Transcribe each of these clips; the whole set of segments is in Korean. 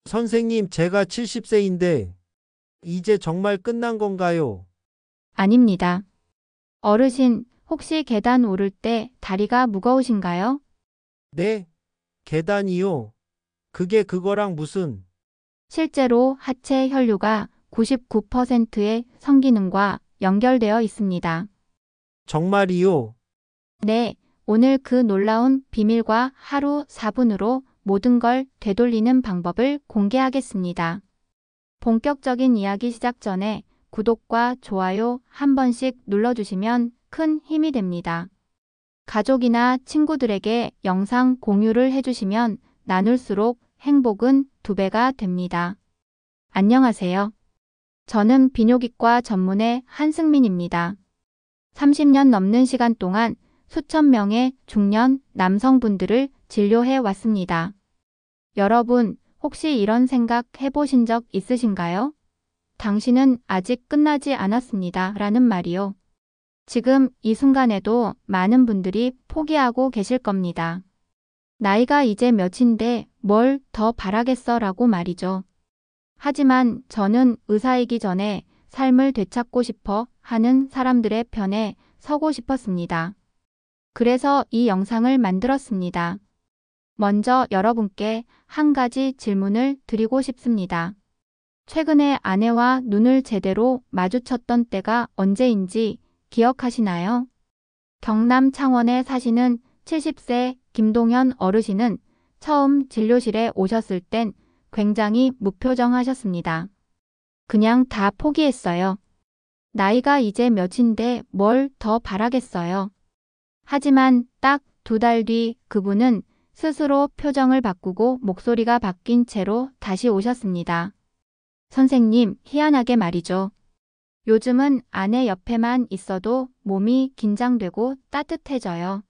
선생님, 제가 70세인데 이제 정말 끝난 건가요? 아닙니다. 어르신, 혹시 계단 오를 때 다리가 무거우신가요? 네? 계단이요? 그게 그거랑 무슨... 실제로 하체 혈류가 99%의 성기능과 연결되어 있습니다. 정말이요? 네, 오늘 그 놀라운 비밀과 하루 4분으로 모든 걸 되돌리는 방법을 공개하겠습니다. 본격적인 이야기 시작 전에 구독과 좋아요 한 번씩 눌러주시면 큰 힘이 됩니다. 가족이나 친구들에게 영상 공유를 해주시면 나눌수록 행복은 2배가 됩니다. 안녕하세요. 저는 비뇨기과 전문의 한승민입니다. 30년 넘는 시간 동안 수천 명의 중년 남성분들을 진료해 왔습니다. 여러분, 혹시 이런 생각 해보신 적 있으신가요? 당신은 아직 끝나지 않았습니다. 라는 말이요. 지금 이 순간에도 많은 분들이 포기하고 계실 겁니다. 나이가 이제 몇인데 뭘 더 바라겠어 라고 말이죠. 하지만 저는 의사이기 전에 삶을 되찾고 싶어 하는 사람들의 편에 서고 싶었습니다. 그래서 이 영상을 만들었습니다. 먼저 여러분께 한 가지 질문을 드리고 싶습니다. 최근에 아내와 눈을 제대로 마주쳤던 때가 언제인지 기억하시나요? 경남 창원에 사시는 70세 김동현 어르신은 처음 진료실에 오셨을 땐 굉장히 무표정하셨습니다. 그냥 다 포기했어요. 나이가 이제 몇인데 뭘 더 바라겠어요. 하지만 딱 2달 뒤 그분은 스스로 표정을 바꾸고 목소리가 바뀐 채로 다시 오셨습니다. 선생님, 희한하게 말이죠. 요즘은 아내 옆에만 있어도 몸이 긴장되고 따뜻해져요.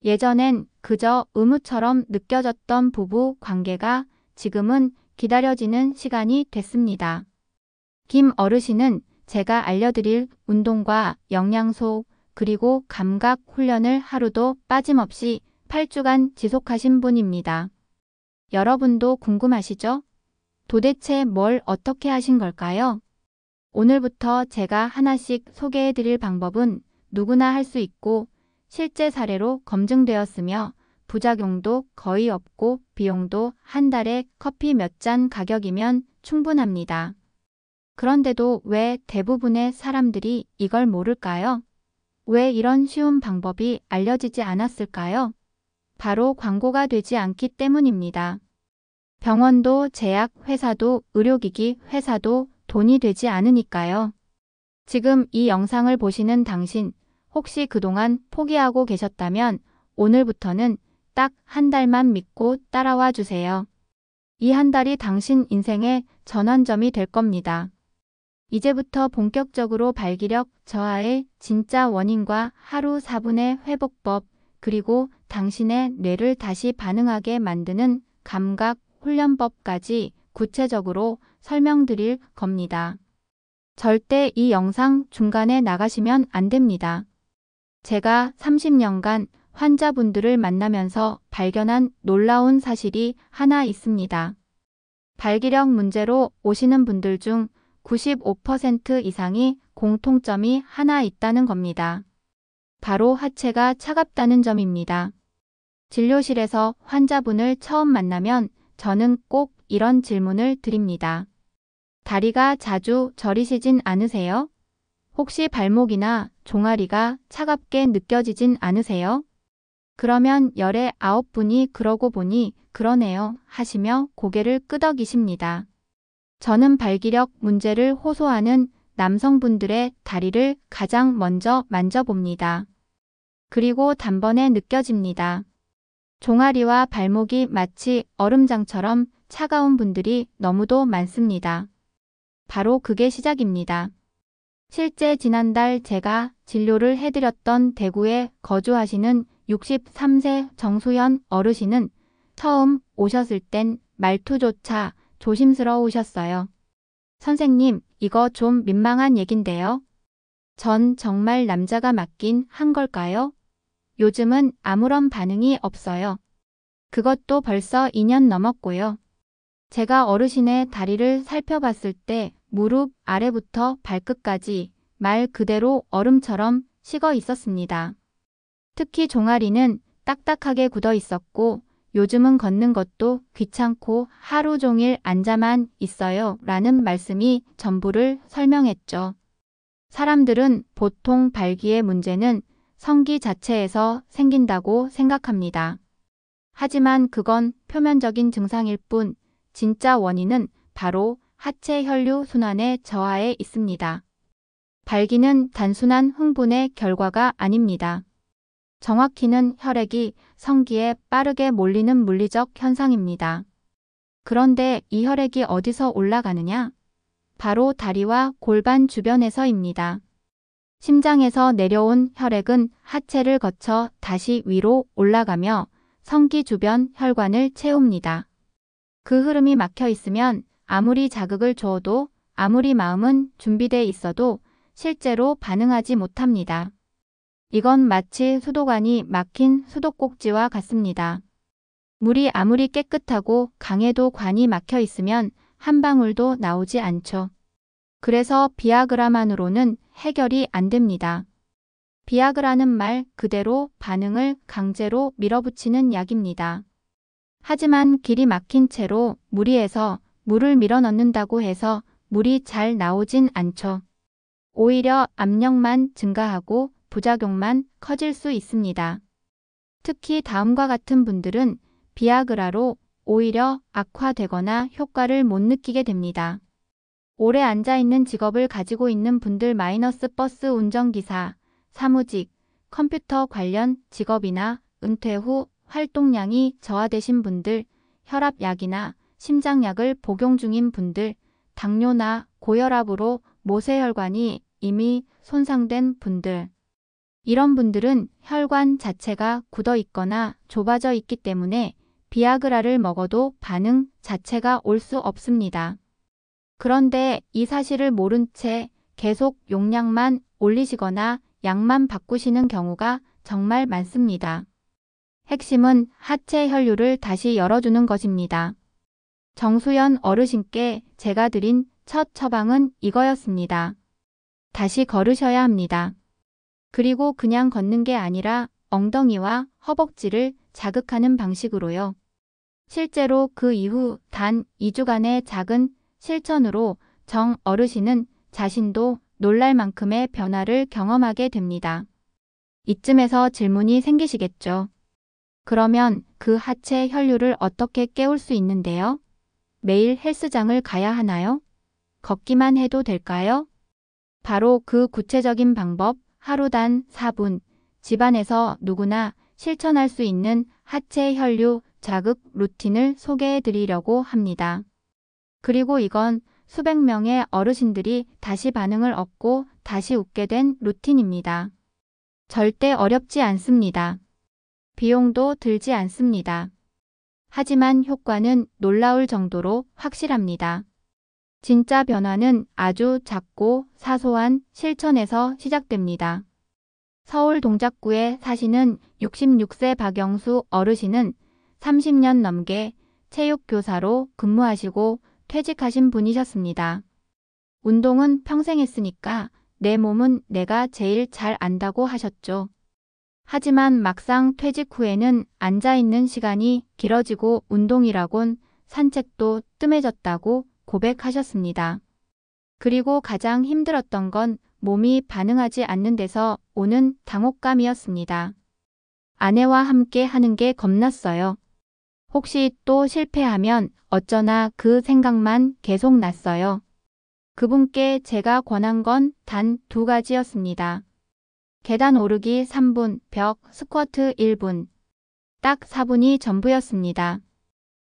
예전엔 그저 의무처럼 느껴졌던 부부 관계가 지금은 기다려지는 시간이 됐습니다. 김 어르신은 제가 알려드릴 운동과 영양소 그리고 감각 훈련을 하루도 빠짐없이 8주간 지속하신 분입니다. 여러분도 궁금하시죠? 도대체 뭘 어떻게 하신 걸까요? 오늘부터 제가 하나씩 소개해 드릴 방법은 누구나 할 수 있고 실제 사례로 검증되었으며 부작용도 거의 없고 비용도 한 달에 커피 몇 잔 가격이면 충분합니다. 그런데도 왜 대부분의 사람들이 이걸 모를까요? 왜 이런 쉬운 방법이 알려지지 않았을까요? 바로 광고가 되지 않기 때문입니다. 병원도 제약 회사도 의료기기 회사도 돈이 되지 않으니까요. 지금 이 영상을 보시는 당신, 혹시 그동안 포기하고 계셨다면 오늘부터는 딱 한 달만 믿고 따라와 주세요. 이 한 달이 당신 인생의 전환점이 될 겁니다. 이제부터 본격적으로 발기력 저하의 진짜 원인과 하루 4분의 회복법, 그리고 당신의 뇌를 다시 반응하게 만드는 감각 훈련법까지 구체적으로 설명드릴 겁니다. 절대 이 영상 중간에 나가시면 안 됩니다. 제가 30년간 환자분들을 만나면서 발견한 놀라운 사실이 하나 있습니다. 발기력 문제로 오시는 분들 중 95% 이상이 공통점이 하나 있다는 겁니다. 바로 하체가 차갑다는 점입니다. 진료실에서 환자분을 처음 만나면 저는 꼭 이런 질문을 드립니다. 다리가 자주 저리시진 않으세요? 혹시 발목이나 종아리가 차갑게 느껴지진 않으세요? 그러면 열의 9분이 그러고 보니 그러네요 하시며 고개를 끄덕이십니다. 저는 발기력 문제를 호소하는 남성분들의 다리를 가장 먼저 만져봅니다. 그리고 단번에 느껴집니다. 종아리와 발목이 마치 얼음장처럼 차가운 분들이 너무도 많습니다. 바로 그게 시작입니다. 실제 지난달 제가 진료를 해드렸던 대구에 거주하시는 63세 정수현 어르신은 처음 오셨을 땐 말투조차 조심스러우셨어요. 선생님, 이거 좀 민망한 얘긴데요. 전 정말 남자가 맞긴 한 걸까요? 요즘은 아무런 반응이 없어요. 그것도 벌써 2년 넘었고요. 제가 어르신의 다리를 살펴봤을 때 무릎 아래부터 발끝까지 말 그대로 얼음처럼 식어 있었습니다. 특히 종아리는 딱딱하게 굳어 있었고 요즘은 걷는 것도 귀찮고 하루 종일 앉아만 있어요 라는 말씀이 전부를 설명했죠. 사람들은 보통 발기의 문제는 성기 자체에서 생긴다고 생각합니다. 하지만 그건 표면적인 증상일 뿐 진짜 원인은 바로 하체 혈류 순환의 저하에 있습니다. 발기는 단순한 흥분의 결과가 아닙니다. 정확히는 혈액이 성기에 빠르게 몰리는 물리적 현상입니다. 그런데 이 혈액이 어디서 올라가느냐? 바로 다리와 골반 주변에서입니다. 심장에서 내려온 혈액은 하체를 거쳐 다시 위로 올라가며 성기 주변 혈관을 채웁니다. 그 흐름이 막혀 있으면 아무리 자극을 줘도 아무리 마음은 준비돼 있어도 실제로 반응하지 못합니다. 이건 마치 수도관이 막힌 수도꼭지와 같습니다. 물이 아무리 깨끗하고 강해도 관이 막혀 있으면 한 방울도 나오지 않죠. 그래서 비아그라만으로는 해결이 안 됩니다. 비아그라는 말 그대로 반응을 강제로 밀어붙이는 약입니다. 하지만 길이 막힌 채로 무리해서 물을 밀어넣는다고 해서 물이 잘 나오진 않죠. 오히려 압력만 증가하고 부작용만 커질 수 있습니다. 특히 다음과 같은 분들은 비아그라로 오히려 악화되거나 효과를 못 느끼게 됩니다. 오래 앉아있는 직업을 가지고 있는 분들 마이너스 버스 운전기사, 사무직, 컴퓨터 관련 직업이나 은퇴 후 활동량이 저하되신 분들, 혈압약이나 심장약을 복용 중인 분들, 당뇨나 고혈압으로 모세혈관이 이미 손상된 분들. 이런 분들은 혈관 자체가 굳어 있거나 좁아져 있기 때문에 비아그라를 먹어도 반응 자체가 올 수 없습니다. 그런데 이 사실을 모른 채 계속 용량만 올리시거나 약만 바꾸시는 경우가 정말 많습니다. 핵심은 하체 혈류를 다시 열어주는 것입니다. 정수연 어르신께 제가 드린 첫 처방은 이거였습니다. 다시 걸으셔야 합니다. 그리고 그냥 걷는 게 아니라 엉덩이와 허벅지를 자극하는 방식으로요. 실제로 그 이후 단 2주간의 작은 실천으로 정 어르신은 자신도 놀랄 만큼의 변화를 경험하게 됩니다. 이쯤에서 질문이 생기시겠죠. 그러면 그 하체 혈류를 어떻게 깨울 수 있는데요? 매일 헬스장을 가야 하나요? 걷기만 해도 될까요? 바로 그 구체적인 방법, 하루 단 4분, 집안에서 누구나 실천할 수 있는 하체 혈류 자극 루틴을 소개해 드리려고 합니다. 그리고 이건 수백 명의 어르신들이 다시 반응을 얻고 다시 웃게 된 루틴입니다. 절대 어렵지 않습니다. 비용도 들지 않습니다. 하지만 효과는 놀라울 정도로 확실합니다. 진짜 변화는 아주 작고 사소한 실천에서 시작됩니다. 서울 동작구에 사시는 66세 박영수 어르신은 30년 넘게 체육교사로 근무하시고 퇴직하신 분이셨습니다. 운동은 평생 했으니까 내 몸은 내가 제일 잘 안다고 하셨죠. 하지만 막상 퇴직 후에는 앉아있는 시간이 길어지고 운동이라곤 산책도 뜸해졌다고 고백하셨습니다. 그리고 가장 힘들었던 건 몸이 반응하지 않는 데서 오는 당혹감이었습니다. 아내와 함께 하는 게 겁났어요. 혹시 또 실패하면 어쩌나 그 생각만 계속 났어요. 그분께 제가 권한 건 단 2가지였습니다. 계단 오르기 3분, 벽 스쿼트 1분. 딱 4분이 전부였습니다.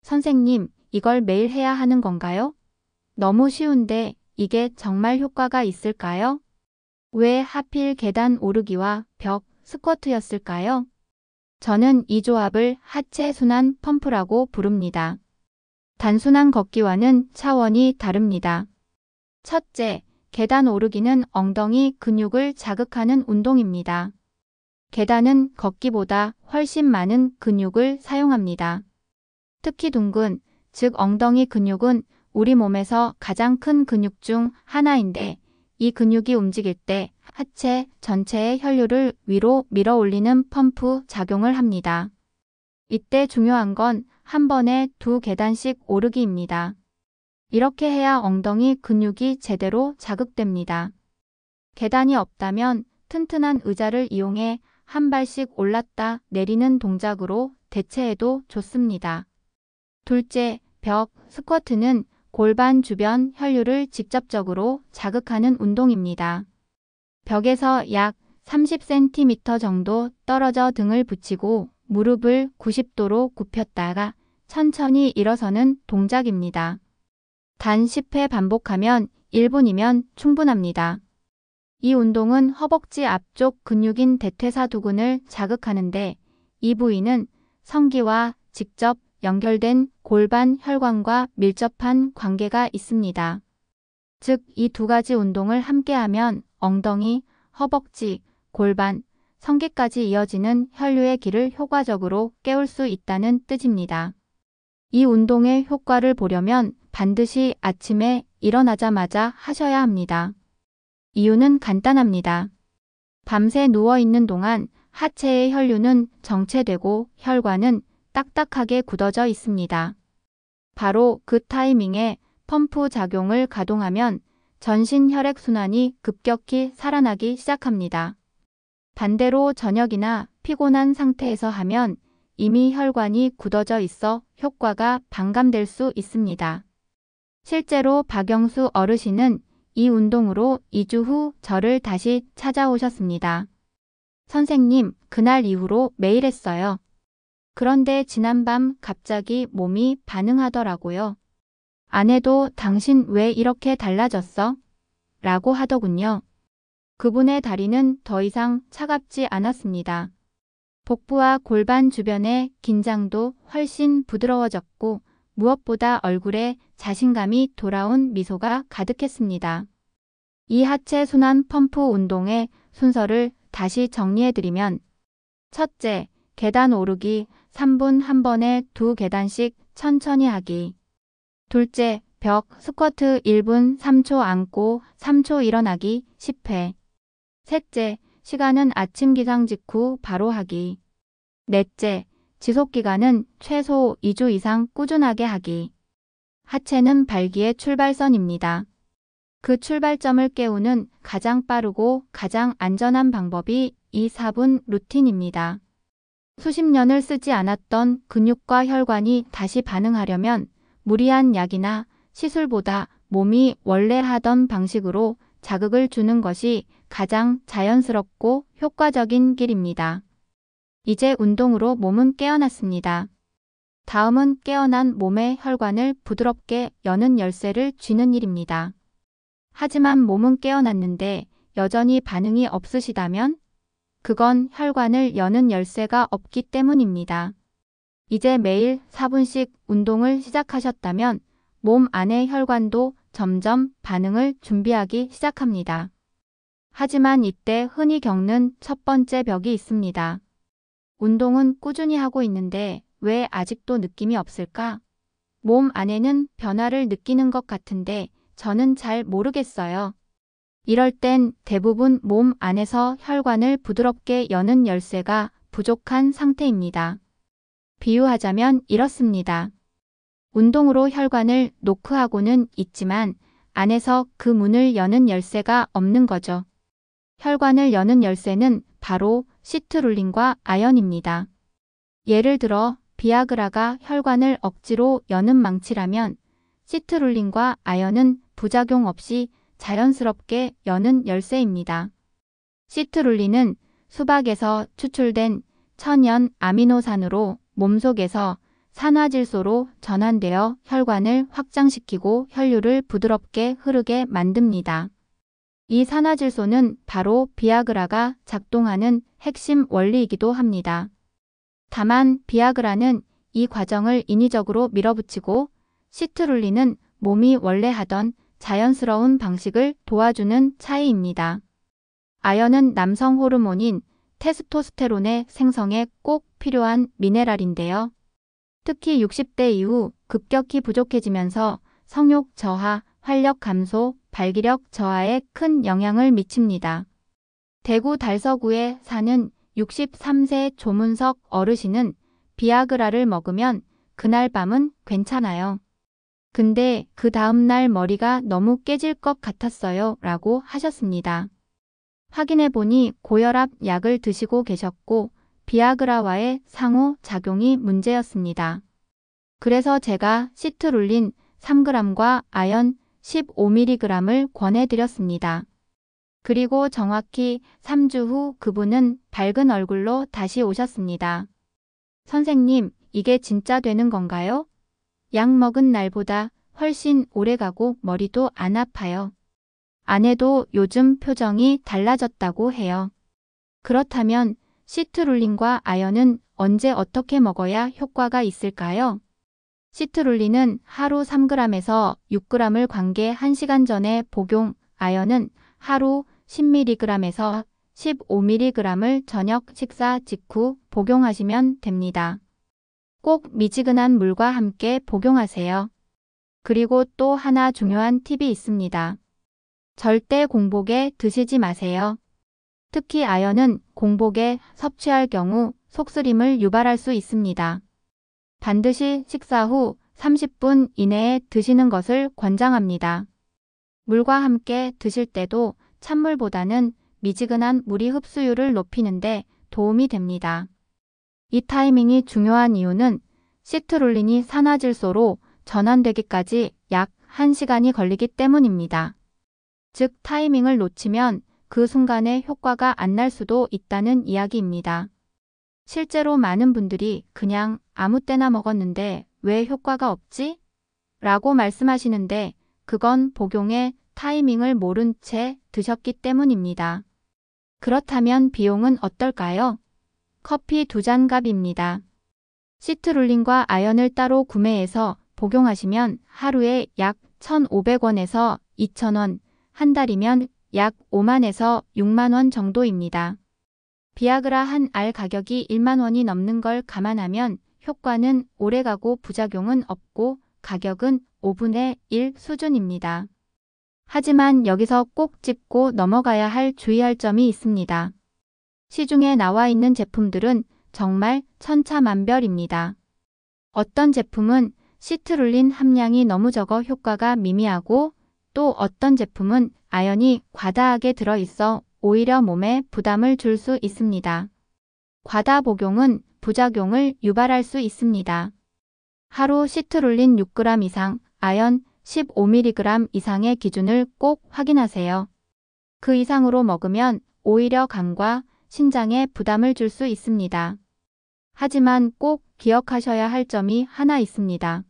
선생님, 이걸 매일 해야 하는 건가요? 너무 쉬운데 이게 정말 효과가 있을까요? 왜 하필 계단 오르기와 벽 스쿼트였을까요? 저는 이 조합을 하체 순환 펌프라고 부릅니다. 단순한 걷기와는 차원이 다릅니다. 첫째, 계단 오르기는 엉덩이 근육을 자극하는 운동입니다. 계단은 걷기보다 훨씬 많은 근육을 사용합니다. 특히 둥근, 즉 엉덩이 근육은 우리 몸에서 가장 큰 근육 중 하나인데 이 근육이 움직일 때 하체 전체의 혈류를 위로 밀어 올리는 펌프 작용을 합니다. 이때 중요한 건 한 번에 2계단씩 오르기입니다. 이렇게 해야 엉덩이 근육이 제대로 자극됩니다. 계단이 없다면 튼튼한 의자를 이용해 한 발씩 올랐다 내리는 동작으로 대체해도 좋습니다. 둘째, 벽 스쿼트는 골반 주변 혈류를 직접적으로 자극하는 운동입니다. 벽에서 약 30cm 정도 떨어져 등을 붙이고 무릎을 90도로 굽혔다가 천천히 일어서는 동작입니다. 단 10회 반복하면 1분이면 충분합니다. 이 운동은 허벅지 앞쪽 근육인 대퇴사두근을 자극하는데 이 부위는 성기와 직접 연결된 골반 혈관과 밀접한 관계가 있습니다. 즉, 이 두 가지 운동을 함께하면 엉덩이, 허벅지, 골반, 성기까지 이어지는 혈류의 길을 효과적으로 깨울 수 있다는 뜻입니다. 이 운동의 효과를 보려면 반드시 아침에 일어나자마자 하셔야 합니다. 이유는 간단합니다. 밤새 누워있는 동안 하체의 혈류는 정체되고 혈관은 딱딱하게 굳어져 있습니다. 바로 그 타이밍에 펌프 작용을 가동하면 전신 혈액순환이 급격히 살아나기 시작합니다. 반대로 저녁이나 피곤한 상태에서 하면 이미 혈관이 굳어져 있어 효과가 반감될 수 있습니다. 실제로 박영수 어르신은 이 운동으로 2주 후 저를 다시 찾아오셨습니다. 선생님, 그날 이후로 매일 했어요. 그런데 지난밤 갑자기 몸이 반응하더라고요. 아내도 당신 왜 이렇게 달라졌어? 라고 하더군요. 그분의 다리는 더 이상 차갑지 않았습니다. 복부와 골반 주변의 긴장도 훨씬 부드러워졌고 무엇보다 얼굴에 자신감이 돌아온 미소가 가득했습니다. 이 하체 순환 펌프 운동의 순서를 다시 정리해드리면 첫째, 계단 오르기 3분 한 번에 2계단씩 천천히 하기. 둘째, 벽 스쿼트 1분 3초 앉고 3초 일어나기 10회. 셋째, 시간은 아침 기상 직후 바로 하기. 넷째, 지속기간은 최소 2주 이상 꾸준하게 하기. 하체는 발기의 출발선입니다. 그 출발점을 깨우는 가장 빠르고 가장 안전한 방법이 이 4분 루틴입니다. 수십 년을 쓰지 않았던 근육과 혈관이 다시 반응하려면 무리한 약이나 시술보다 몸이 원래 하던 방식으로 자극을 주는 것이 가장 자연스럽고 효과적인 길입니다. 이제 운동으로 몸은 깨어났습니다. 다음은 깨어난 몸의 혈관을 부드럽게 여는 열쇠를 쥐는 일입니다. 하지만 몸은 깨어났는데 여전히 반응이 없으시다면 그건 혈관을 여는 열쇠가 없기 때문입니다. 이제 매일 4분씩 운동을 시작하셨다면 몸 안의 혈관도 점점 반응을 준비하기 시작합니다. 하지만 이때 흔히 겪는 첫 번째 벽이 있습니다. 운동은 꾸준히 하고 있는데 왜 아직도 느낌이 없을까? 몸 안에는 변화를 느끼는 것 같은데 저는 잘 모르겠어요. 이럴 땐 대부분 몸 안에서 혈관을 부드럽게 여는 열쇠가 부족한 상태입니다. 비유하자면 이렇습니다. 운동으로 혈관을 노크하고는 있지만 안에서 그 문을 여는 열쇠가 없는 거죠. 혈관을 여는 열쇠는 바로 시트룰린과 아연입니다. 예를 들어 비아그라가 혈관을 억지로 여는 망치라면 시트룰린과 아연은 부작용 없이 자연스럽게 여는 열쇠입니다. 시트룰린은 수박에서 추출된 천연 아미노산으로 몸속에서 산화질소로 전환되어 혈관을 확장시키고 혈류를 부드럽게 흐르게 만듭니다. 이 산화질소는 바로 비아그라가 작동하는 핵심 원리이기도 합니다. 다만 비아그라는 이 과정을 인위적으로 밀어붙이고 시트룰린은 몸이 원래 하던 자연스러운 방식을 도와주는 차이입니다. 아연은 남성 호르몬인 테스토스테론의 생성에 꼭 필요한 미네랄인데요. 특히 60대 이후 급격히 부족해지면서 성욕 저하, 활력 감소, 발기력 저하에 큰 영향을 미칩니다. 대구 달서구에 사는 63세 조문석 어르신은 비아그라를 먹으면 그날 밤은 괜찮아요. 근데 그 다음날 머리가 너무 깨질 것 같았어요 라고 하셨습니다. 확인해보니 고혈압 약을 드시고 계셨고 비아그라와의 상호작용이 문제였습니다. 그래서 제가 시트룰린 3g과 아연 15mg을 권해드렸습니다. 그리고 정확히 3주 후 그분은 밝은 얼굴로 다시 오셨습니다. 선생님, 이게 진짜 되는 건가요? 약 먹은 날보다 훨씬 오래가고 머리도 안 아파요. 아내도 요즘 표정이 달라졌다고 해요. 그렇다면 시트룰린과 아연은 언제 어떻게 먹어야 효과가 있을까요? 시트룰린은 하루 3g에서 6g을 관계 1시간 전에 복용, 아연은 하루 10mg에서 15mg을 저녁 식사 직후 복용하시면 됩니다. 꼭 미지근한 물과 함께 복용하세요. 그리고 또 하나 중요한 팁이 있습니다. 절대 공복에 드시지 마세요. 특히 아연은 공복에 섭취할 경우 속쓰림을 유발할 수 있습니다. 반드시 식사 후 30분 이내에 드시는 것을 권장합니다. 물과 함께 드실 때도 찬물보다는 미지근한 물이 흡수율을 높이는데 도움이 됩니다. 이 타이밍이 중요한 이유는 시트룰린이 산화질소로 전환되기까지 약 1시간이 걸리기 때문입니다. 즉 타이밍을 놓치면 그 순간에 효과가 안 날 수도 있다는 이야기입니다. 실제로 많은 분들이 그냥 아무 때나 먹었는데 왜 효과가 없지? 라고 말씀하시는데 그건 복용의 타이밍을 모른 채 드셨기 때문입니다. 그렇다면 비용은 어떨까요? 커피 2잔 값입니다. 시트룰린과 아연을 따로 구매해서 복용하시면 하루에 약 1,500원에서 2,000원, 한 달이면 약 5만에서 6만 원 정도입니다. 비아그라 한 알 가격이 1만 원이 넘는 걸 감안하면 효과는 오래가고 부작용은 없고 가격은 5분의 1 수준입니다. 하지만 여기서 꼭 짚고 넘어가야 할 주의할 점이 있습니다. 시중에 나와 있는 제품들은 정말 천차만별입니다. 어떤 제품은 시트룰린 함량이 너무 적어 효과가 미미하고 또 어떤 제품은 아연이 과다하게 들어있어 오히려 몸에 부담을 줄 수 있습니다. 과다 복용은 부작용을 유발할 수 있습니다. 하루 시트룰린 6g 이상, 아연 15mg 이상의 기준을 꼭 확인하세요. 그 이상으로 먹으면 오히려 간과 신장에 부담을 줄 수 있습니다. 하지만 꼭 기억하셔야 할 점이 하나 있습니다.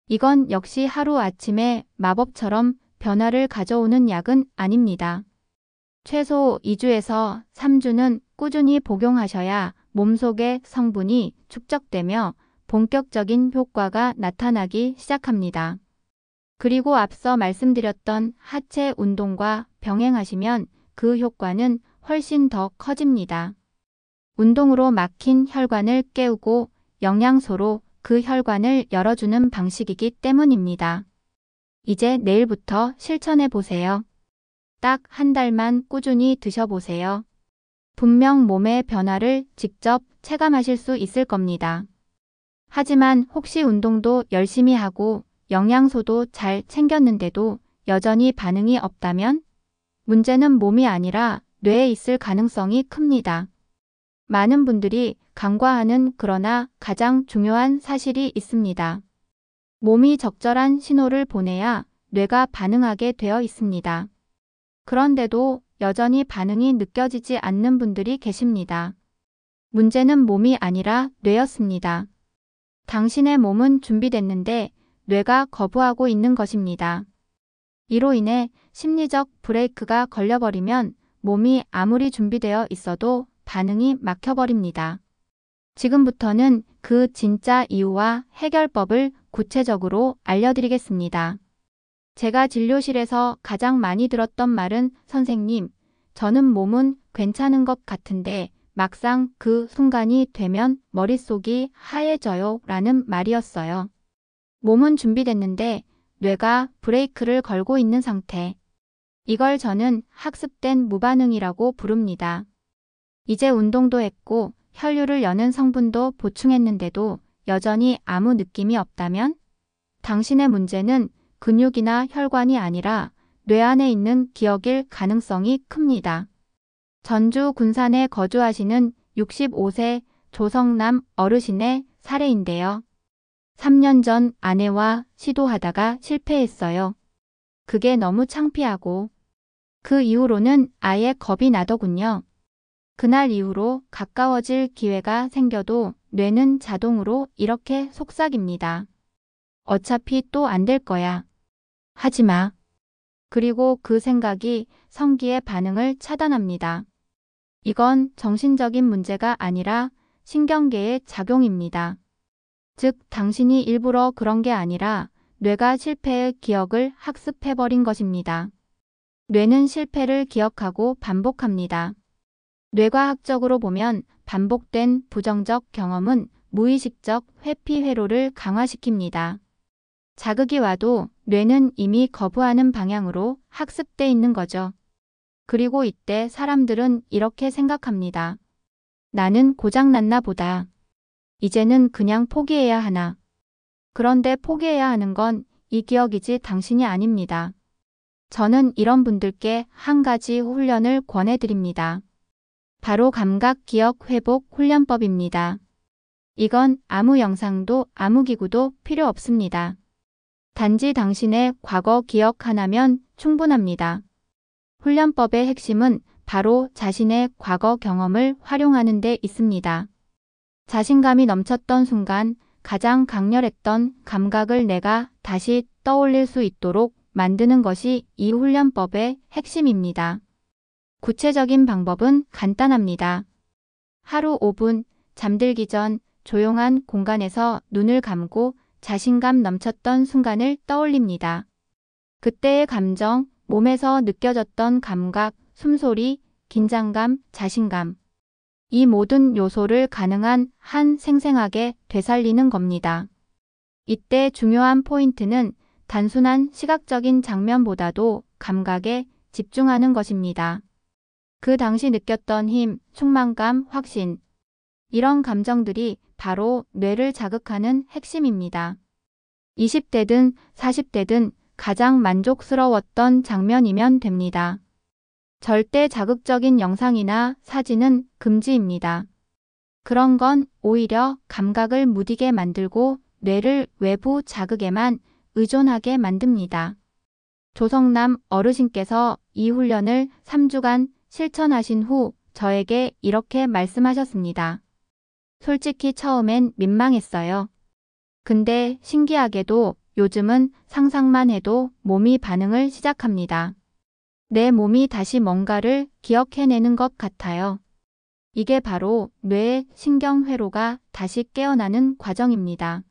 이건 역시 하루아침에 마법처럼 변화를 가져오는 약은 아닙니다. 최소 2주에서 3주는 꾸준히 복용하셔야 몸속의 성분이 축적되며 본격적인 효과가 나타나기 시작합니다. 그리고 앞서 말씀드렸던 하체 운동과 병행하시면 그 효과는 훨씬 더 커집니다. 운동으로 막힌 혈관을 깨우고 영양소로 그 혈관을 열어주는 방식이기 때문입니다. 이제 내일부터 실천해 보세요. 딱 한 달만 꾸준히 드셔보세요. 분명 몸의 변화를 직접 체감하실 수 있을 겁니다. 하지만 혹시 운동도 열심히 하고 영양소도 잘 챙겼는데도 여전히 반응이 없다면 문제는 몸이 아니라 뇌에 있을 가능성이 큽니다. 많은 분들이 간과하는 그러나 가장 중요한 사실이 있습니다. 몸이 적절한 신호를 보내야 뇌가 반응하게 되어 있습니다. 그런데도 여전히 반응이 느껴지지 않는 분들이 계십니다. 문제는 몸이 아니라 뇌였습니다. 당신의 몸은 준비됐는데 뇌가 거부하고 있는 것입니다. 이로 인해 심리적 브레이크가 걸려버리면 몸이 아무리 준비되어 있어도 반응이 막혀버립니다. 지금부터는 그 진짜 이유와 해결법을 구체적으로 알려드리겠습니다. 제가 진료실에서 가장 많이 들었던 말은 선생님, 저는 몸은 괜찮은 것 같은데 막상 그 순간이 되면 머릿속이 하얘져요 라는 말이었어요. 몸은 준비됐는데 뇌가 브레이크를 걸고 있는 상태. 이걸 저는 학습된 무반응이라고 부릅니다. 이제 운동도 했고 혈류를 여는 성분도 보충했는데도 여전히 아무 느낌이 없다면? 당신의 문제는 근육이나 혈관이 아니라 뇌 안에 있는 기억일 가능성이 큽니다. 전주 군산에 거주하시는 65세 조성남 어르신의 사례인데요. 3년 전 아내와 시도하다가 실패했어요. 그게 너무 창피하고 그 이후로는 아예 겁이 나더군요. 그날 이후로 가까워질 기회가 생겨도 뇌는 자동으로 이렇게 속삭입니다. 어차피 또 안 될 거야. 하지 마. 그리고 그 생각이 성기의 반응을 차단합니다. 이건 정신적인 문제가 아니라 신경계의 작용입니다. 즉, 당신이 일부러 그런 게 아니라 뇌가 실패의 기억을 학습해버린 것입니다. 뇌는 실패를 기억하고 반복합니다. 뇌과학적으로 보면 반복된 부정적 경험은 무의식적 회피 회로를 강화시킵니다. 자극이 와도 뇌는 이미 거부하는 방향으로 학습돼 있는 거죠. 그리고 이때 사람들은 이렇게 생각합니다. 나는 고장났나 보다. 이제는 그냥 포기해야 하나. 그런데 포기해야 하는 건 이 기억이지 당신이 아닙니다. 저는 이런 분들께 한 가지 훈련을 권해드립니다. 바로 감각 기억 회복 훈련법입니다. 이건 아무 영상도 아무 기구도 필요 없습니다. 단지 당신의 과거 기억 하나면 충분합니다. 훈련법의 핵심은 바로 자신의 과거 경험을 활용하는 데 있습니다. 자신감이 넘쳤던 순간 가장 강렬했던 감각을 내가 다시 떠올릴 수 있도록 만드는 것이 이 훈련법의 핵심입니다. 구체적인 방법은 간단합니다. 하루 5분 잠들기 전 조용한 공간에서 눈을 감고 자신감 넘쳤던 순간을 떠올립니다. 그때의 감정, 몸에서 느껴졌던 감각, 숨소리, 긴장감, 자신감. 이 모든 요소를 가능한 한 생생하게 되살리는 겁니다. 이때 중요한 포인트는 단순한 시각적인 장면보다도 감각에 집중하는 것입니다. 그 당시 느꼈던 힘, 충만감, 확신. 이런 감정들이 바로 뇌를 자극하는 핵심입니다. 20대든 40대든 가장 만족스러웠던 장면이면 됩니다. 절대 자극적인 영상이나 사진은 금지입니다. 그런 건 오히려 감각을 무디게 만들고 뇌를 외부 자극에만 의존하게 만듭니다. 조성남 어르신께서 이 훈련을 3주간 실천하신 후 저에게 이렇게 말씀하셨습니다. 솔직히 처음엔 민망했어요. 근데 신기하게도 요즘은 상상만 해도 몸이 반응을 시작합니다. 내 몸이 다시 뭔가를 기억해내는 것 같아요. 이게 바로 뇌의 신경회로가 다시 깨어나는 과정입니다.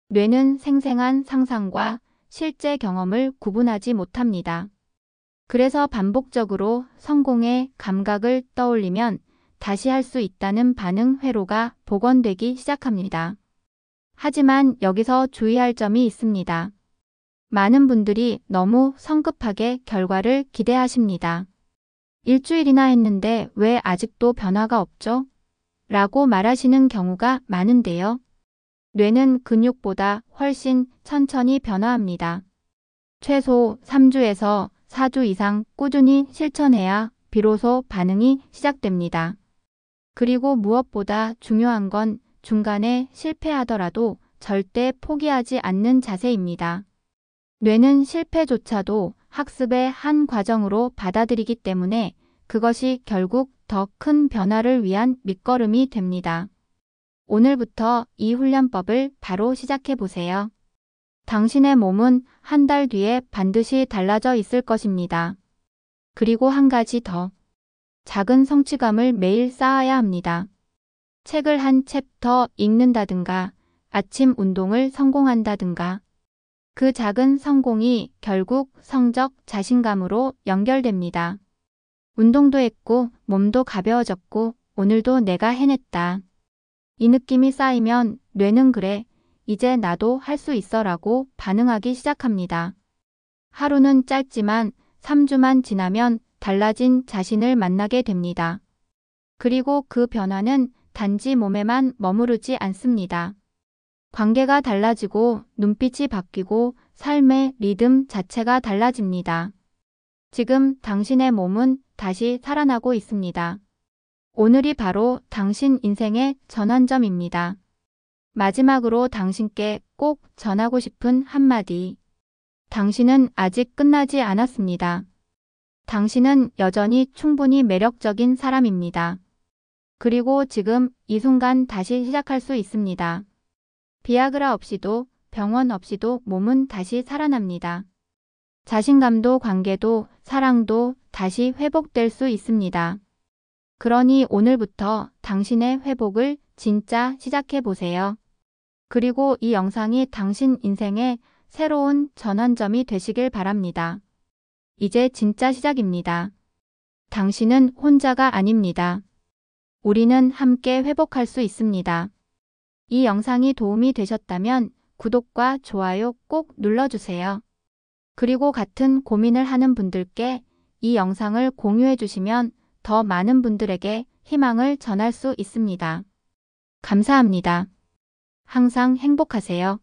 뇌는 생생한 상상과 실제 경험을 구분하지 못합니다. 그래서 반복적으로 성공의 감각을 떠올리면 다시 할 수 있다는 반응 회로가 복원되기 시작합니다. 하지만 여기서 주의할 점이 있습니다. 많은 분들이 너무 성급하게 결과를 기대하십니다. 일주일이나 했는데 왜 아직도 변화가 없죠? 라고 말하시는 경우가 많은데요. 뇌는 근육보다 훨씬 천천히 변화합니다. 최소 3주에서 4주 이상 꾸준히 실천해야 비로소 반응이 시작됩니다. 그리고 무엇보다 중요한 건 중간에 실패하더라도 절대 포기하지 않는 자세입니다. 뇌는 실패조차도 학습의 한 과정으로 받아들이기 때문에 그것이 결국 더 큰 변화를 위한 밑거름이 됩니다. 오늘부터 이 훈련법을 바로 시작해 보세요. 당신의 몸은 한 달 뒤에 반드시 달라져 있을 것입니다. 그리고 한 가지 더. 작은 성취감을 매일 쌓아야 합니다. 책을 한 챕터 읽는다든가, 아침 운동을 성공한다든가. 그 작은 성공이 결국 성적 자신감으로 연결됩니다. 운동도 했고, 몸도 가벼워졌고, 오늘도 내가 해냈다. 이 느낌이 쌓이면 뇌는 그래, 이제 나도 할 수 있어라고 반응하기 시작합니다. 하루는 짧지만 3주만 지나면 달라진 자신을 만나게 됩니다. 그리고 그 변화는 단지 몸에만 머무르지 않습니다. 관계가 달라지고 눈빛이 바뀌고 삶의 리듬 자체가 달라집니다. 지금 당신의 몸은 다시 살아나고 있습니다. 오늘이 바로 당신 인생의 전환점입니다. 마지막으로 당신께 꼭 전하고 싶은 한마디. 당신은 아직 끝나지 않았습니다. 당신은 여전히 충분히 매력적인 사람입니다. 그리고 지금 이 순간 다시 시작할 수 있습니다. 비아그라 없이도 병원 없이도 몸은 다시 살아납니다. 자신감도 관계도 사랑도 다시 회복될 수 있습니다. 그러니 오늘부터 당신의 회복을 진짜 시작해 보세요. 그리고 이 영상이 당신 인생의 새로운 전환점이 되시길 바랍니다. 이제 진짜 시작입니다. 당신은 혼자가 아닙니다. 우리는 함께 회복할 수 있습니다. 이 영상이 도움이 되셨다면 구독과 좋아요 꼭 눌러주세요. 그리고 같은 고민을 하는 분들께 이 영상을 공유해 주시면 더 많은 분들에게 희망을 전할 수 있습니다. 감사합니다. 항상 행복하세요.